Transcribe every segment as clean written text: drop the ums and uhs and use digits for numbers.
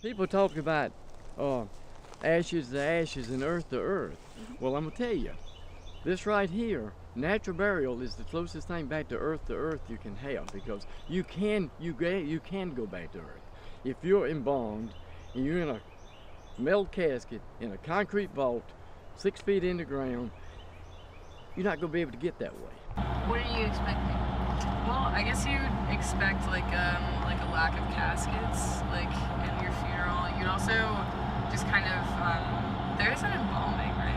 People talk about uh, ashes to ashes and earth to earth. Well, I'm gonna tell you, this right here, natural burial is the closest thing back to earth you can have, because you can go back to earth. If you're embalmed and you're in a metal casket in a concrete vault 6 feet in the ground, you're not gonna be able to get that way. What are you expecting? Well, I guess you'd expect like a lack of caskets, like in your funeral. You'd also just kind of there isn't embalming, right?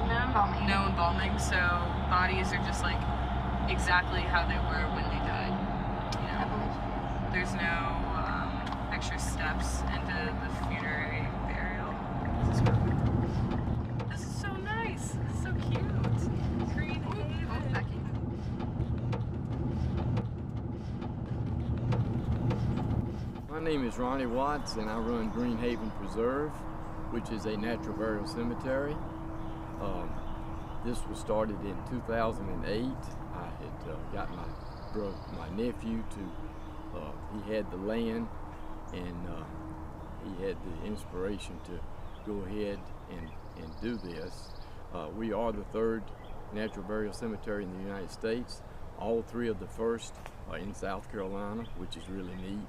No embalming. No embalming, so bodies are just like exactly how they were when they died. You know, there's no extra steps into the funerary burial. This is so nice. This is so cute. Green Haven. Becky. My name is Ronnie Watts, and I run Green Haven Preserve, which is a natural burial cemetery. This was started in 2008. I had got my nephew to, he had the land, and he had the inspiration to go ahead and do this. We are the third natural burial cemetery in the United States. All three of the first are in South Carolina, which is really neat.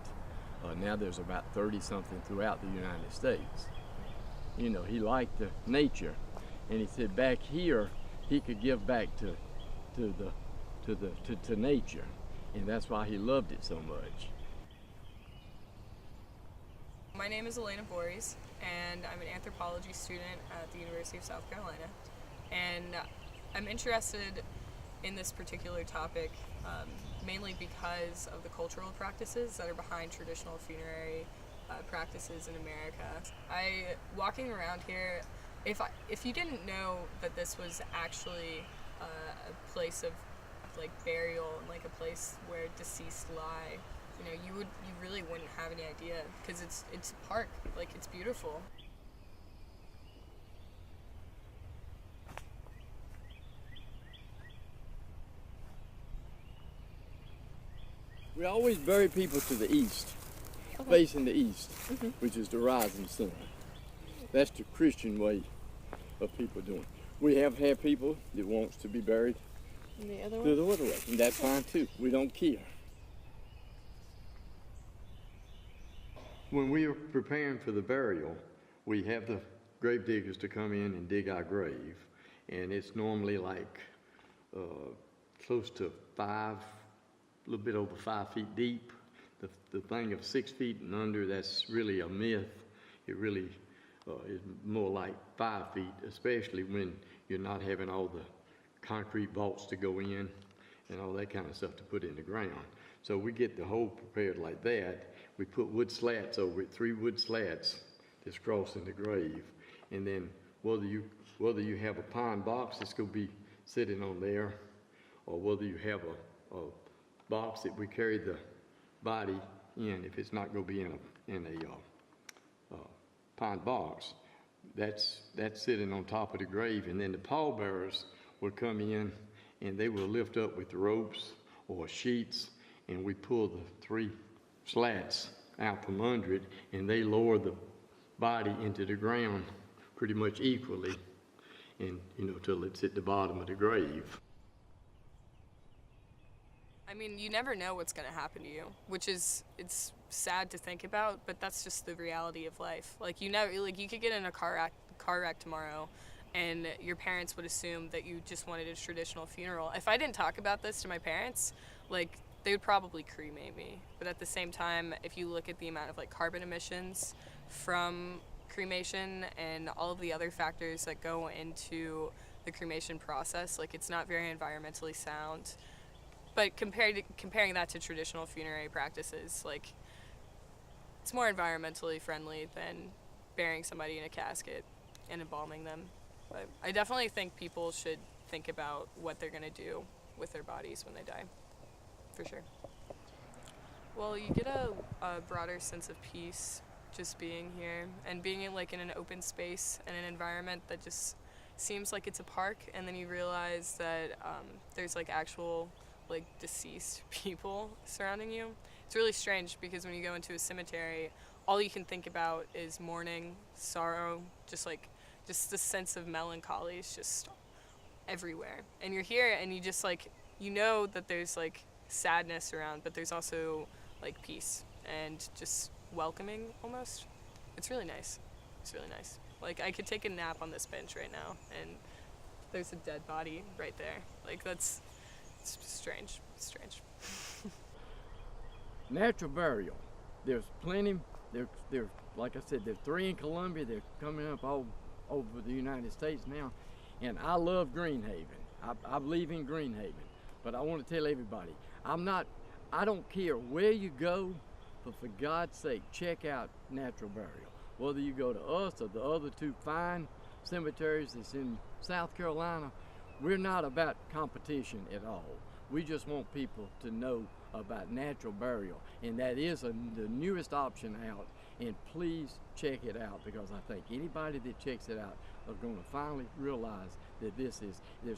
Now there's about 30-something throughout the United States. You know, he liked the nature, and he said back here he could give back to nature, and that's why he loved it so much. My name is Elena Boris, and I'm an anthropology student at the University of South Carolina. And I'm interested in this particular topic mainly because of the cultural practices that are behind traditional funerary practices in America. Walking around here, if you didn't know that this was actually a place of like burial and like a place where deceased lie, you know, you really wouldn't have any idea, because it's a park, like it's beautiful. We always bury people to the east, facing the east, which is the rising sun. That's the Christian way of people doing it. We have had people that wants to be buried The other to the other way, and that's fine too. We don't care. When we are preparing for the burial, we have the grave diggers to come in and dig our grave, and it's normally like close to a little bit over 5 feet deep. The thing of 6 feet and under, that's really a myth. It really is more like 5 feet, especially when you're not having all the concrete vaults to go in and all that kind of stuff to put in the ground. So we get the hole prepared like that. We put wood slats over it, 3 wood slats that's crossing the grave. And then whether you have a pine box that's going to be sitting on there, or whether you have a box that we carry the body in, if it's not going to be in a pine box, that's sitting on top of the grave. And then the pallbearers will come in and they will lift up with ropes or sheets, and we pull the 3 slats out from under it, and they lower the body into the ground pretty much equally, and you know, till it's at the bottom of the grave. I mean, you never know what's going to happen to you, which is, it's sad to think about, but that's just the reality of life. Like, you could get in a car wreck tomorrow, and your parents would assume that you just wanted a traditional funeral. If I didn't talk about this to my parents, like, they would probably cremate me. But at the same time, if you look at the amount of like carbon emissions from cremation and all of the other factors that go into the cremation process, like, it's not very environmentally sound. But comparing that to traditional funerary practices, like, it's more environmentally friendly than burying somebody in a casket and embalming them. But I definitely think people should think about what they're going to do with their bodies when they die, for sure. Well, you get a broader sense of peace just being here, and being in an open space and an environment that just seems like it's a park, and then you realize that there's like actual deceased people surrounding you. It's really strange, because when you go into a cemetery, all you can think about is mourning, sorrow, just the sense of melancholy is just everywhere. And you're here and you just like, you know that there's like sadness around, but there's also like peace and just welcoming almost. It's really nice. It's really nice. Like I could take a nap on this bench right now and there's a dead body right there. Like it's strange. It's strange. Natural burial. There's plenty. There's like I said, there's 3 in Columbia. They're coming up all over the United States now, and I love Greenhaven. I believe in Greenhaven, but I want to tell everybody, I don't care where you go, but for God's sake, check out Natural Burial. Whether you go to us or the other 2 fine cemeteries that's in South Carolina, we're not about competition at all. We just want people to know about natural burial, and that is the newest option out, and please check it out, because I think anybody that checks it out are going to finally realize that there's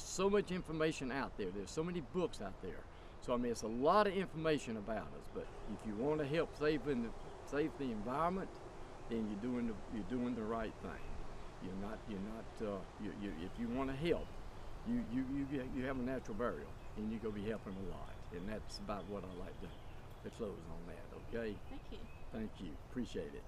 so much information out there, there's so many books out there. So I mean, it's a lot of information about us, but if you want to help save the environment, then you're doing the right thing. If you want to help, you have a natural burial, and you're gonna be helping a lot, and that's about what I like to close on that. Okay. Thank you. Thank you. Appreciate it.